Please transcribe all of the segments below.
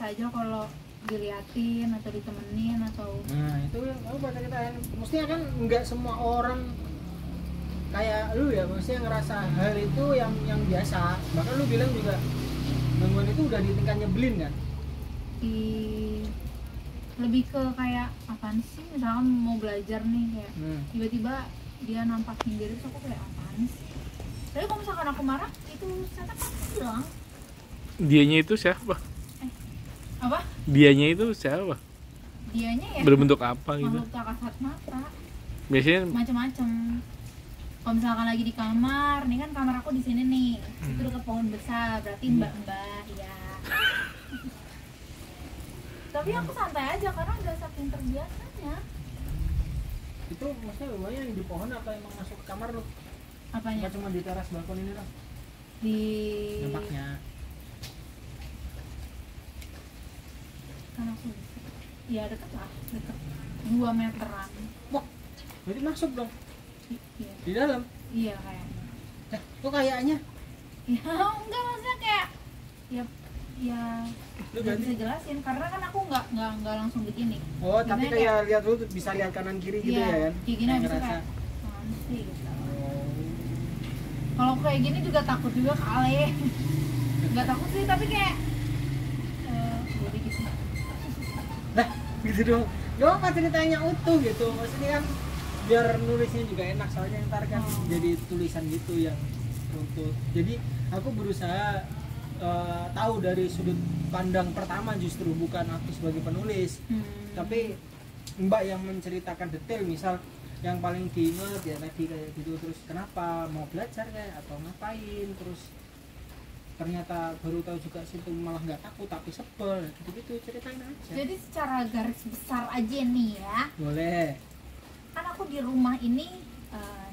biasa aja kalau diliatin atau ditemenin atau. Nah itu yang aku bakal ceritain. Mestinya kan nggak semua orang kayak lu ya, maksudnya ngerasa hal itu yang biasa. Bahkan lu bilang juga gangguan itu udah di tingkat nyebelin kan? Lebih ke kayak apaan sih, misalkan mau belajar nih kayak tiba-tiba dia nampakin diri terus aku kayak apaan sih. Tapi kalau misalkan aku marah itu saya pasti bilang. Dianya itu siapa? Apa? Dianya itu siapa? Dianya ya Berbentuk apa gitu? makhluk tak kasat mata. Biasanya Macam-macam. Kalau misalkan lagi di kamar, nih kan kamar aku di sini nih, itu dekat pohon besar, berarti mbak-mbak ya. Tapi aku santai aja karena udah saking terbiasanya. Itu maksudnya rumahnya yang di pohon apa emang masuk ke kamar lu? Apanya? Apa cuma di teras balkon ini lah? Di Nampaknya. kan aku ya deket lah, deket 2 meteran. Wah, berarti masuk dong Iya, di dalam. iya kayaknya. Kok kayaknya? Ya enggak, maksudnya kayak ya Lu nggak berarti? bisa jelasin karena kan aku nggak langsung begini. Oh, tapi Biasanya kayak lihat lu tuh bisa lihat kanan kiri gitu iya, ya kan? kayak gini habis itu ngerasa. kayak apaan sih gitu. Oh. Kalau kayak gini juga takut juga kali. Nggak takut sih tapi kayak jadi gitu. Nah, gitu dong. Gak apa ceritanya utuh gitu. Maksudnya kan biar nulisnya juga enak, soalnya ntar kan jadi tulisan gitu yang runtut. Jadi aku berusaha tahu dari sudut pandang pertama, justru bukan aku sebagai penulis, tapi Mbak yang menceritakan detail. Misal yang paling diingat ya tadi kayak gitu, terus kenapa mau belajar kayak atau ngapain, terus ternyata baru tahu juga situ malah nggak takut tapi sebel gitu-gitu, ceritain aja. Jadi secara garis besar aja nih ya, Boleh. kan aku di rumah ini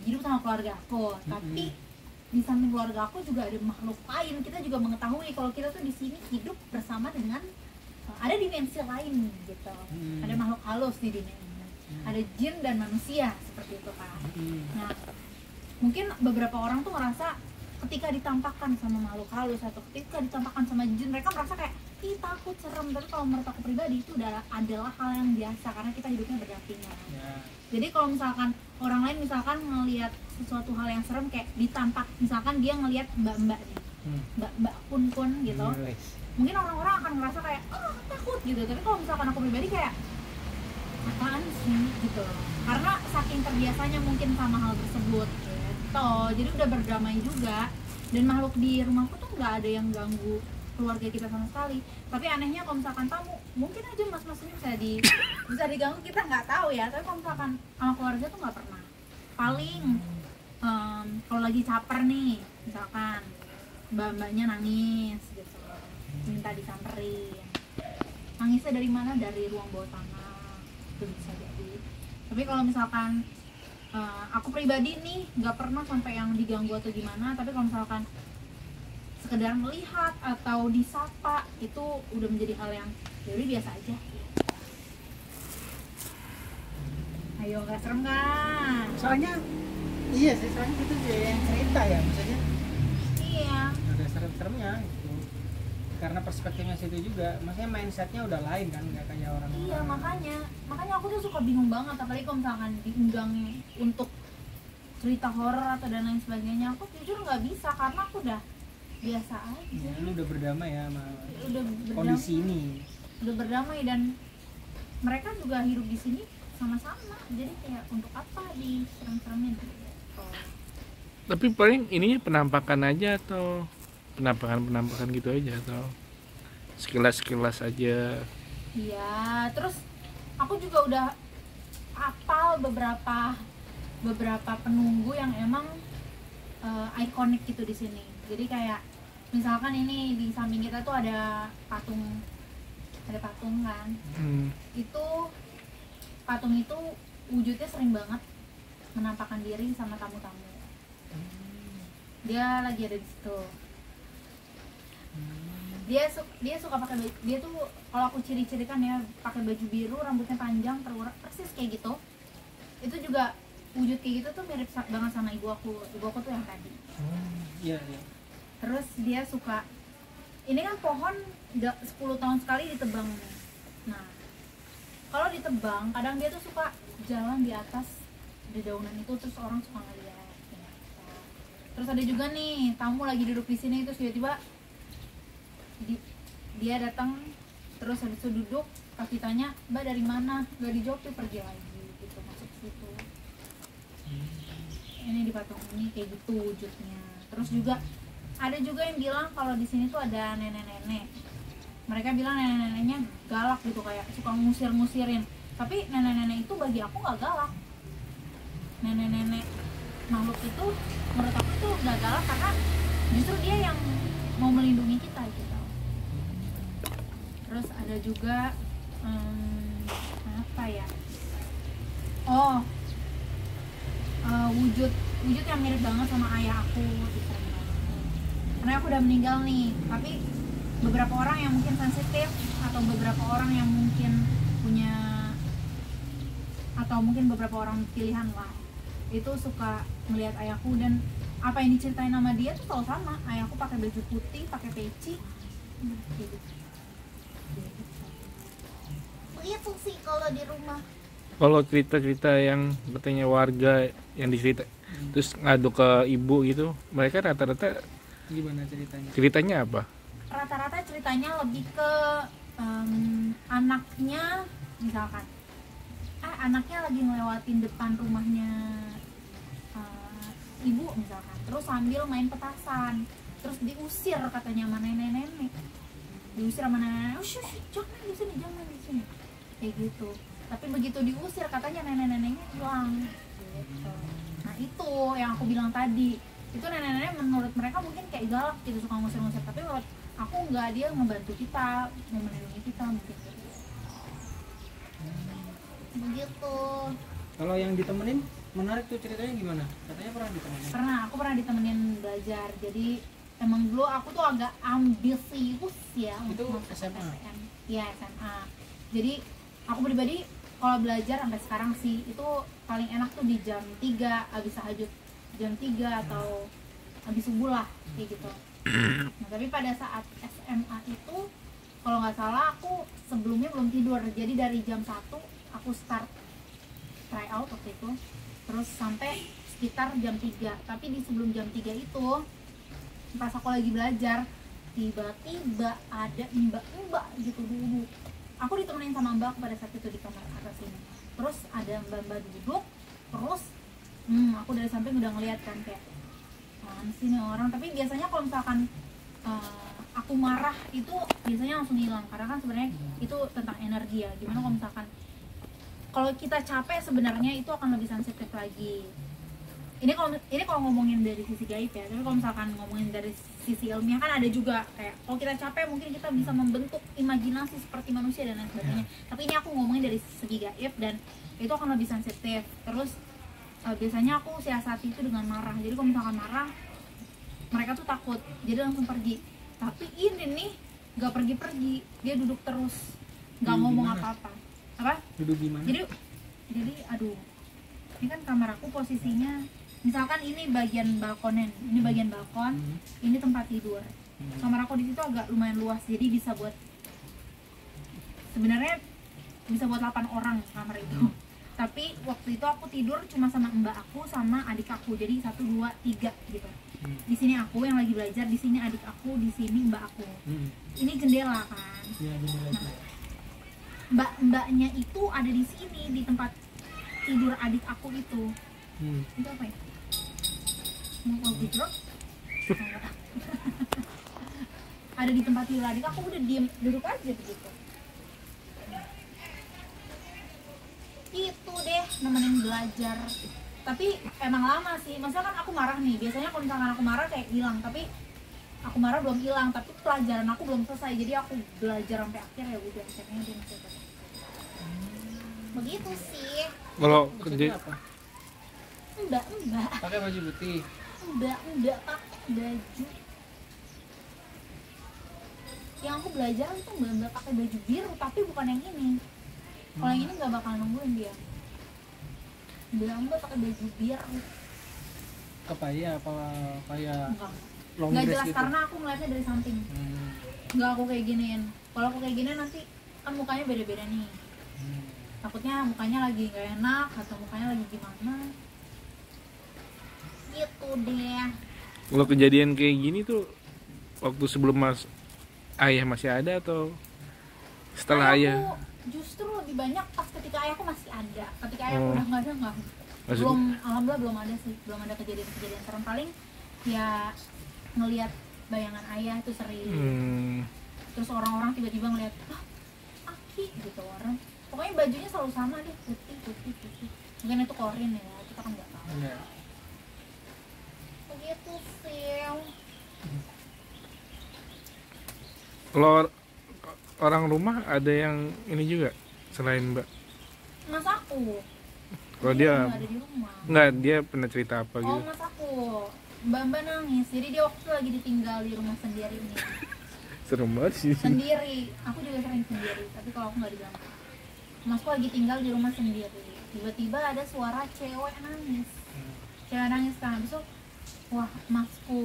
hidup sama keluarga aku, tapi di samping keluarga aku juga ada makhluk lain. Kita juga mengetahui kalau kita tuh di sini hidup bersama dengan ada dimensi lain gitu. Ada makhluk halus di dunia ini. Ada jin dan manusia seperti itu kan. Nah, mungkin beberapa orang tuh ngerasa ketika ditampakkan sama makhluk halus atau ketika ditampakkan sama jin, mereka merasa kayak ih takut, serem. Tapi kalau menurut aku pribadi itu adalah hal yang biasa karena kita hidupnya berdampingan. Jadi kalau misalkan orang lain misalkan ngelihat sesuatu hal yang serem kayak ditampak, misalkan dia ngelihat mbak-mbak nih, mbak kun gitu, mungkin orang-orang akan ngerasa kayak takut gitu. Tapi kalau misalkan aku pribadi kayak apaan sih gitu, karena saking terbiasanya mungkin sama hal tersebut gitu. Jadi udah berdamai juga, dan makhluk di rumahku tuh nggak ada yang ganggu keluarga kita sama sekali. Tapi anehnya kalau misalkan tamu, mungkin aja mas-mas ini bisa diganggu, kita nggak tahu ya. Tapi kalau misalkan sama keluarga tuh nggak pernah. Paling kalau lagi caper nih, misalkan mbak-mbaknya nangis gitu, minta disamperin. Nangisnya dari mana? Dari ruang bawah tanah, itu bisa jadi. Tapi kalau misalkan aku pribadi nih nggak pernah sampai yang diganggu atau gimana. Tapi kalau misalkan sekedar melihat atau disapa itu udah menjadi hal yang jadi biasa aja. Ayo, nggak serem kan? Soalnya iya sih, soalnya itu dia yang cerita ya, maksudnya Iya. ada serem-seremnya gitu. Karena perspektifnya situ juga, maksudnya mindsetnya udah lain kan, nggak kayak orang. Iya, makanya aku tuh suka bingung banget, apalagi kalau misalkan diundang untuk cerita horor atau dan lain sebagainya. Aku jujur nggak bisa karena aku udah biasa aja. Ya, lu udah berdamai ya sama Udah berdamai, kondisi ini. udah berdamai, dan mereka juga hidup di sini sama-sama. Jadi kayak untuk apa diserem-seremin gitu. tapi paling ininya penampakan aja atau penampakan gitu aja atau sekilas aja. Iya, terus aku juga udah hafal beberapa penunggu yang emang ikonik gitu di sini. Jadi kayak misalkan ini di samping kita tuh ada patung kan. Itu patung itu wujudnya sering banget menampakkan diri sama tamu-tamu. Dia lagi ada di situ. Dia suka pakai baju, dia tuh kalau aku ciri-cirikan ya pakai baju biru, rambutnya panjang terurat persis kayak gitu. Itu juga wujud kayak gitu tuh mirip banget sama ibu aku tuh yang tadi. Iya. Terus dia suka, ini kan pohon 10 tahun sekali ditebang nih. Nah, kalau ditebang kadang dia tuh suka jalan di atas dedaunan itu, terus orang suka ngeliat gitu. Terus ada juga nih tamu lagi duduk di sini, terus tiba-tiba dia datang, terus habis itu duduk, pas ditanya mbak dari mana, gak dijawab tuh pergi lagi gitu, masuk situ. Ini di patung ini kayak gitu wujudnya. Terus juga ada juga yang bilang kalau di sini tuh ada nenek-nenek. Mereka bilang nenek-neneknya galak gitu, kayak suka ngusir-ngusirin. Tapi nenek-nenek itu bagi aku nggak galak. Nenek-nenek makhluk itu menurut aku tuh nggak galak, karena justru dia yang mau melindungi kita gitu. Terus ada juga apa ya? Oh, wujud yang mirip banget sama ayah aku di sana. Karena aku udah meninggal nih, tapi beberapa orang yang mungkin sensitif atau beberapa orang yang mungkin punya, atau mungkin beberapa orang pilihan lah, itu suka melihat ayahku, dan apa yang diceritain sama dia tuh selalu sama. Ayahku pakai baju putih, pakai peci, gitu. Itu sih kalau di rumah. Kalau cerita-cerita yang katanya warga yang dicerita terus ngadu ke ibu gitu, mereka rata-rata Gimana ceritanya? ceritanya apa? Rata-rata ceritanya lebih ke anaknya, misalkan anaknya lagi ngelewatin depan rumahnya ibu misalkan, terus sambil main petasan, terus diusir katanya sama nenek-nenek, diusir sama nenek-nenek, jangan di sini, jangan di sini, kayak gitu. Tapi begitu diusir katanya nenek-neneknya hilang gitu. Nah itu yang aku bilang tadi, itu nenek-nenek menurut mereka mungkin kayak galak gitu, suka ngusir-ngusir, tapi menurut aku enggak, dia ngebantu kita, mau melindungi kita mungkin begitu. Kalau yang ditemenin menarik tuh ceritanya gimana? Katanya pernah ditemenin. Aku pernah ditemenin belajar. Jadi emang dulu aku tuh agak ambisius ya Itu untuk masuk SMA? STM. Iya, SMA. Jadi aku pribadi kalau belajar sampai sekarang sih itu paling enak tuh di jam 3 habis tahajud, jam 3 atau habis subuh lah kayak gitu. Nah, tapi pada saat SMA itu kalau nggak salah aku sebelumnya belum tidur. Jadi dari jam 1 aku start try out waktu itu, terus sampai sekitar jam 3. Tapi di sebelum jam 3 itu pas aku lagi belajar, tiba-tiba ada mbak-mbak gitu dulu. Aku ditemenin sama mbak pada saat itu di kamar atas ini. Terus ada mbak-mbak duduk, terus aku dari samping udah ngeliat kan kayak apaan sih nih orang. Tapi biasanya kalau misalkan aku marah itu biasanya langsung hilang, karena kan sebenarnya itu tentang energi ya. Gimana kalau misalkan kalau kita capek sebenarnya itu akan lebih sensitif lagi. Ini kalau ngomongin dari sisi gaib ya, tapi kalau misalkan ngomongin dari sisi ilmiah kan ada juga kayak kalau kita capek mungkin kita bisa membentuk imajinasi seperti manusia dan lain sebagainya. Tapi ini aku ngomongin dari segi gaib dan itu akan lebih sensitif. Terus biasanya aku siasati itu dengan marah. Jadi kalau misalkan marah mereka tuh takut, jadi langsung pergi. Tapi ini nih nggak pergi-pergi, dia duduk terus, nggak ngomong apa-apa. Apa? Duduk gimana? Jadi aduh, ini kan kamar aku posisinya, misalkan ini bagian balkonnya, ini bagian balkon, ini tempat tidur. Kamar aku di situ agak lumayan luas, jadi bisa buat, sebenarnya bisa buat 8 orang kamar itu. Tapi waktu itu aku tidur cuma sama mbak aku sama adik aku, jadi 1, 2, 3 gitu. Di sini aku yang lagi belajar, di sini adik aku, di sini mbak aku. Ini jendela kan. Iya, jendela itu. Mbak-mbaknya itu ada di sini, di tempat tidur adik aku itu. Itu apa ya? Mau tidur? Ada di tempat tidur adik aku, udah diem, duduk aja begitu. Itu deh nemenin belajar. Tapi emang lama sih, maksudnya kan aku marah nih, biasanya kalau misalkan aku marah kayak hilang, tapi aku marah belum hilang, tapi pelajaran aku belum selesai, jadi aku belajar sampai akhir, ya udah akhirnya dia masih selesai. Begitu sih. Kalau Maksudnya apa? Enggak Pakai baju putih. enggak pakai baju. Yang aku belajar itu enggak pakai baju biru, tapi bukan yang ini. Kalau yang ini nggak bakal nungguin dia. Bilang gue pakai baju biru. Kebaya apa kayak Enggak long jelas dress gitu? karena aku ngeliatnya dari samping. nggak aku kayak giniin. Kalau aku kayak gini nanti kan mukanya beda-beda nih, takutnya mukanya lagi nggak enak atau mukanya lagi gimana gitu deh. Kalau kejadian kayak gini tuh waktu sebelum ayah masih ada atau setelah ayah? Ayahku justru lebih banyak pas ketika ayahku masih ada. Ketika ayahku Oh. udah nggak ada, nggak. Maksud- Belum, alhamdulillah belum ada sih, belum ada kejadian-kejadian serem. Paling ya ngelihat bayangan ayah itu sering. Terus orang-orang tiba-tiba ngeliat, ah Aki gitu orang. Pokoknya bajunya selalu sama deh, putih. Mungkin itu korin ya, kita kan nggak tahu. Iya. Begitu sih. Kalau orang rumah ada yang ini juga selain Mbak? Mas aku. Kalau dia nggak ada di rumah. nggak, dia pernah cerita apa Oh gitu? mas aku, Mbak nangis. Jadi dia waktu itu lagi ditinggal di rumah sendiri nih. Serem banget sih. Sendiri. Aku juga sering sendiri. Tapi kalau aku nggak dibilang. Masku lagi tinggal di rumah sendiri. Tiba-tiba ada suara cewek nangis. Cewek nangis kan. Besok, wah masku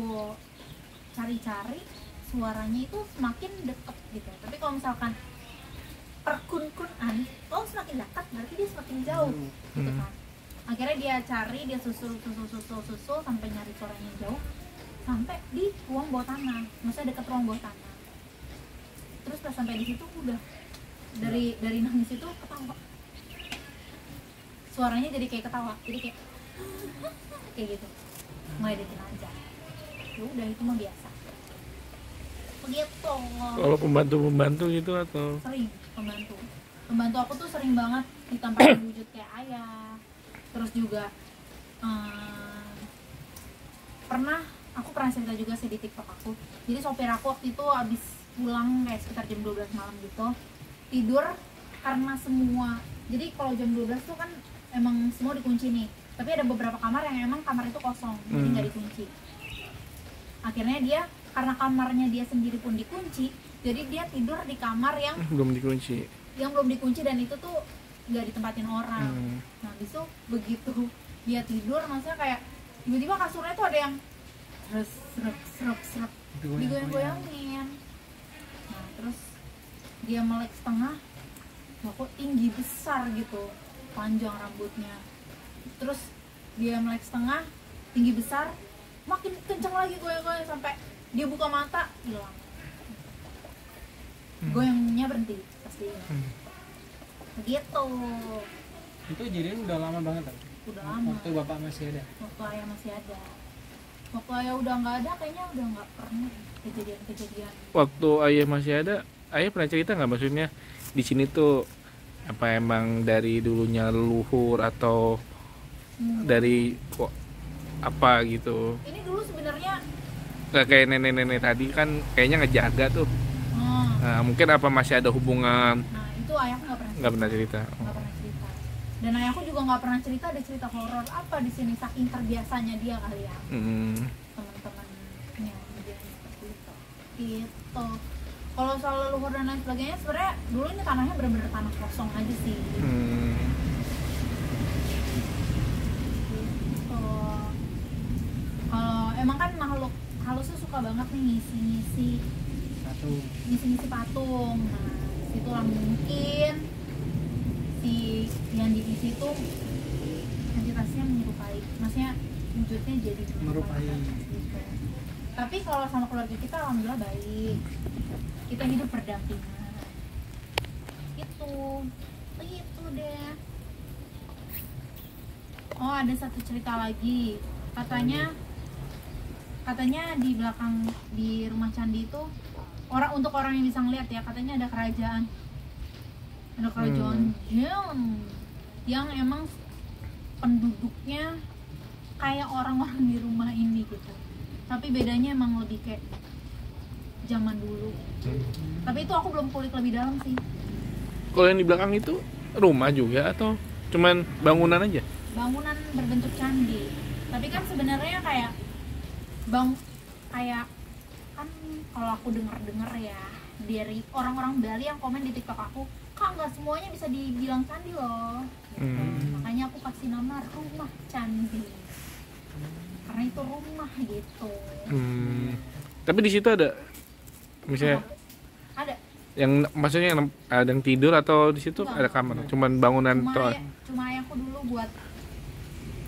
cari-cari suaranya itu semakin deket gitu. Tapi kalau misalkan perkun-kunan, kalau semakin dekat berarti dia semakin jauh gitu kan. Akhirnya dia cari, dia susul sampai nyari suaranya jauh, sampai di ruang bawah tanah, maksudnya deket ruang bawah tanah. Terus pas sampai di situ udah dari nangis itu ketawa, suaranya jadi kayak ketawa, jadi kayak kayak gitu, ngeledekin aja. Ya udah itu mah biasa. Begitu. Kalau pembantu gitu atau? Sering pembantu aku tuh sering banget ditampakin wujud kayak ayah. Terus juga aku pernah cerita juga sih di TikTok aku. Jadi sopir aku waktu itu abis pulang kayak sekitar jam 12 malam gitu, tidur karena semua. Jadi kalau jam 12 tuh kan emang semua dikunci nih, tapi ada beberapa kamar yang emang kamar itu kosong, jadi nggak dikunci. Akhirnya dia, karena kamarnya dia sendiri pun dikunci, jadi dia tidur di kamar yang Belum dikunci. belum dikunci dan itu tuh nggak ditempatin orang. Nah besok begitu dia tidur, maksudnya kayak tiba-tiba kasurnya tuh ada yang serep digoyang-goyangin. Nah terus dia melek setengah, wah kok tinggi besar gitu, panjang rambutnya. Terus dia melek setengah, tinggi besar, makin kencang lagi goyang-goyang sampai dia buka mata, hilang. Goyangnya berhenti pasti. Begitu. Itu jadi udah lama banget kan? Udah lama. Waktu bapak masih ada. Waktu ayah masih ada. Waktu ayah udah nggak ada, kayaknya udah nggak pernah kejadian-kejadian. Waktu ayah masih ada, ayah pernah cerita nggak, maksudnya di sini tuh apa emang dari dulunya leluhur atau dari kok apa gitu? Ini dulu sebenarnya Nggak kayak nenek-nenek tadi kan kayaknya ngejaga tuh. Nah, mungkin apa masih ada hubungan? nah itu ayahku Nggak pernah cerita. nggak pernah cerita. Dan ayahku juga nggak pernah cerita ada cerita horor apa di sini, saking terbiasanya dia kali ya. Teman-temannya dia seperti itu. Gitu. Kalau soal leluhur dan lain sebagainya, sebenarnya dulu ini tanahnya benar-benar tanah kosong aja sih. Gitu. Kalau emang kan makhluk halus tuh suka banget nih ngisi-ngisi patung. Nah, situlah mungkin si yang di situ entitasnya menyerupai, maksudnya wujudnya jadi Merupai. gitu. Tapi kalau sama keluarga kita alhamdulillah baik, kita hidup berdampingan gitu deh. Oh ada satu cerita lagi, katanya di belakang di rumah candi itu, untuk orang yang bisa ngeliat ya, katanya ada kerajaan jin yang emang penduduknya kayak orang-orang di rumah ini gitu, tapi bedanya emang lebih kayak zaman dulu. Tapi itu aku belum kulik lebih dalam sih. Kalau yang di belakang itu rumah juga atau cuman bangunan aja? Bangunan berbentuk candi, tapi kan sebenarnya kayak kan kalau aku dengar ya dari orang-orang Bali yang komen di TikTok aku, kak nggak semuanya bisa dibilang candi loh gitu. Makanya aku kasih nama rumah candi karena itu rumah gitu. Tapi di situ ada misalnya Yang maksudnya yang ada yang tidur atau di situ Enggak, ada kamar? Cuman bangunan toh cuma ayahku dulu buat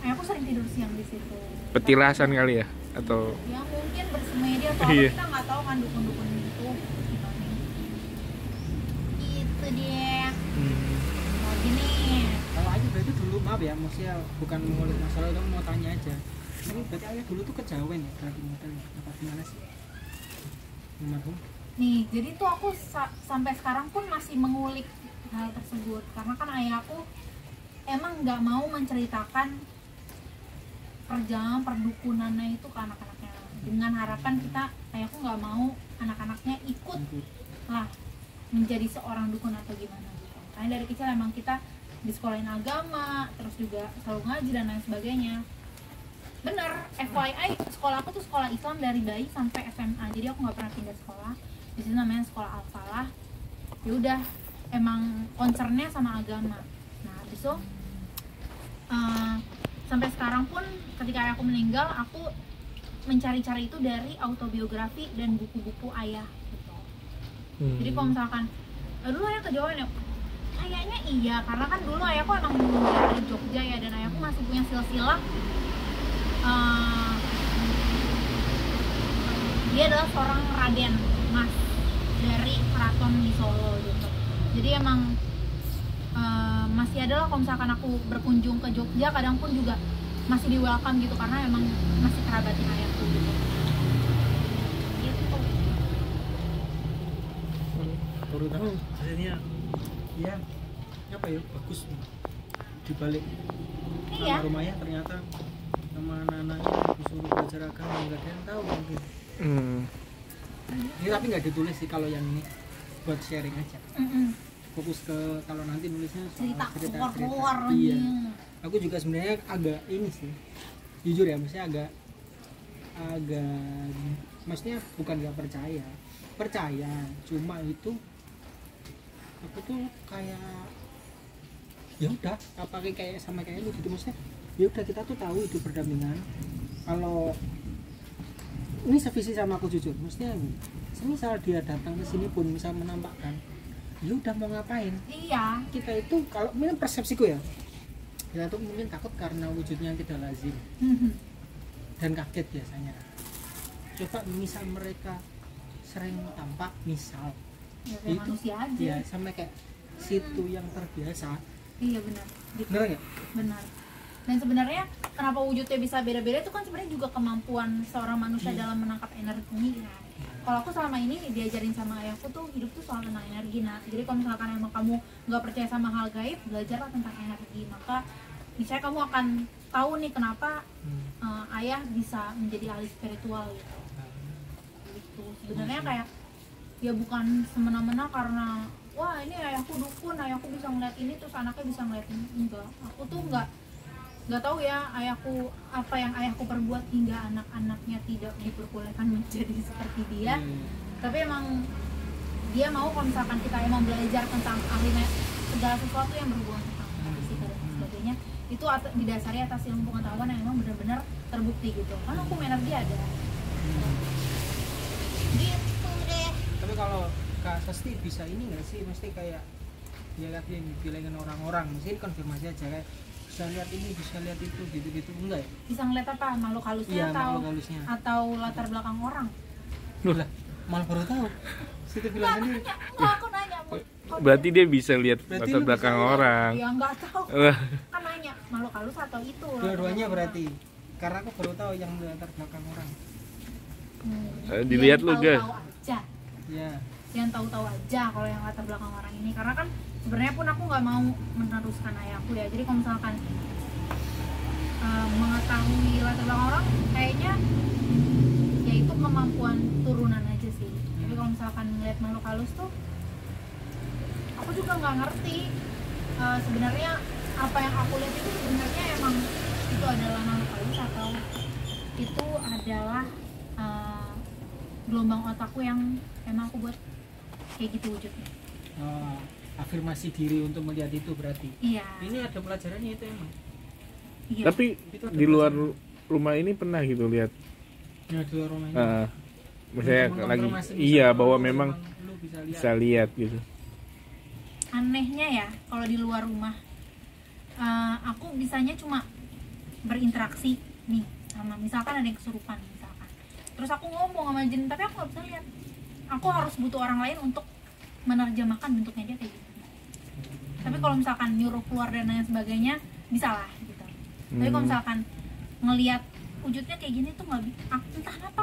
ayahku sering tidur siang di situ. petilasan kali ya atau Ya mungkin bersemedi atau apa, Iya. kita nggak tahu kan dukun-dukun itu gimana. Itu dia. Nah gini. Kalau Ayu berarti dulu, maaf ya, maksudnya bukan mengulik masalah, itu mau tanya aja. Ini berarti Ayu dulu tuh kejawen ya, berarti modelnya apa gimana sih? Almarhum. Nih, jadi tuh aku sampai sekarang pun masih mengulik hal tersebut karena kan ayahku emang nggak mau menceritakan perjalanan perdukunannya itu ke anak-anaknya dengan harapan ayahku nggak mau anak-anaknya ikut lah menjadi seorang dukun atau gimana gitu. Karena dari kecil emang kita disekolahin agama, terus juga selalu ngaji dan lain sebagainya. Bener, FYI sekolah aku tuh sekolah Islam dari bayi sampai SMA, jadi aku nggak pernah pindah sekolah. Di situ namanya sekolah Al-Falah. Ya udah, emang concernnya sama agama. Nah, habis itu sampai sekarang pun ketika ayahku meninggal, aku mencari-cari itu dari autobiografi dan buku-buku ayah gitu. Jadi kalau misalkan dulu ayah kejawen ya, kayaknya iya karena kan dulu ayahku emang dari Jogja ya, dan ayahku masih punya silsilah. Dia adalah seorang Raden Mas dari keraton di Solo gitu. Jadi emang masih adalah kalau misalkan aku berkunjung ke Jogja, kadang pun juga masih di welcome gitu karena emang masih kerabatnya ayahku gitu. Gitu. Baru tahu hasilnya. Iya. Apa ya? Bagus. Di balik Iya. nama rumahnya ternyata nama anak-anaknya disuruh belajar agama, nggak ada yang tahu mungkin. Ini tapi nggak ditulis sih kalau yang ini, buat sharing aja. Fokus ke kalau nanti nulisnya soal cerita cerita. horor. Iya. Aku juga sebenarnya agak ini sih, jujur ya, maksudnya agak maksudnya bukan nggak percaya, cuma itu aku tuh kayak ya udah apa kayak sama kayak lu gitu, maksudnya ya udah kita tuh tahu itu berdampingan. Kalau ini sevisi sama aku jujur, maksudnya semisal dia datang ke sini pun misal menampakkan, ya udah mau ngapain? Iya. Kita itu kalau mungkin persepsiku ya, kita tuh mungkin takut karena wujudnya tidak lazim dan kaget biasanya. Coba misal mereka sering tampak, misal Ya, kayak itu manusia aja. ya sama kayak situ yang terbiasa. Iya benar. Gitu. Bener nggak? Benar. Dan sebenarnya kenapa wujudnya bisa beda-beda itu kan sebenarnya juga kemampuan seorang manusia dalam menangkap energi. Nah, kalau aku selama ini diajarin sama ayahku tuh hidup tuh soal tentang energi. Nah, jadi kalau misalkan emang kamu nggak percaya sama hal gaib, belajarlah tentang energi. Maka misalnya kamu akan tahu nih kenapa ayah bisa menjadi ahli spiritual gitu. Gitu. Sebenarnya kayak ya bukan semena-mena karena wah ini ayahku dukun, ayahku bisa ngeliat ini terus anaknya bisa ngeliat ini. Enggak, aku tuh nggak tahu ya ayahku apa yang ayahku perbuat hingga anak-anaknya tidak diperbolehkan menjadi seperti dia. Tapi emang dia mau kalau misalkan kita emang belajar tentang ahlinya segala sesuatu yang berhubungan tentang fisika dan sebagainya, itu didasari atas ilmu pengetahuan yang emang benar-benar terbukti gitu. Kan hukum energi ada. Gitu deh. Tapi kalau Kak Sasti bisa ini nggak sih, mesti kayak dia lihat yang dipilihkan orang-orang, mesti konfirmasi aja kayak bisa lihat ini, bisa lihat itu, gitu-gitu, enggak ya? Bisa ngeliat apa? Makhluk halusnya Iya, atau makhluk halusnya. atau latar belakang orang? Loh lah, malah baru tahu. Siti bilang ini. Enggak, aku nanya. berarti dia bisa lihat Berarti latar lu belakang bisa lihat. orang. Ya nggak tahu. Kan nanya makhluk halus atau itu? Dua-duanya berarti. Karena aku baru tahu yang latar belakang orang. Dilihat lu, guys. Tahu aja. Ya. Yang tahu-tahu aja kalau yang latar belakang orang ini, karena kan sebenarnya pun aku nggak mau meneruskan ayahku ya. Jadi kalau misalkan mengetahui latar belakang orang, kayaknya ya itu kemampuan turunan aja sih. Tapi kalau misalkan ngeliat makhluk halus tuh, aku juga nggak ngerti sebenarnya apa yang aku lihat itu sebenarnya emang itu adalah makhluk halus atau itu adalah gelombang otakku yang emang aku buat kayak gitu wujudnya. Afirmasi diri untuk melihat itu berarti. Iya. Ini ada pelajarannya itu emang. Iya. Tapi di luar rumah ini pernah gitu lihat. Ya di luar rumah ini. Misalnya Untuk lagi mengkonfirmasi iya misalnya bahwa lu memang lu bisa lihat. bisa lihat gitu. Anehnya ya kalau di luar rumah, aku bisanya cuma berinteraksi nih sama, misalkan ada yang kesurupan misalkan, terus aku ngomong sama jin, tapi aku nggak bisa lihat, aku harus butuh orang lain untuk menerjemahkan bentuknya dia kayak gitu. Tapi kalau misalkan nyuruh keluar dan lain sebagainya bisa lah gitu. Tapi kalau misalkan ngelihat wujudnya kayak gini tuh nggak, entah kenapa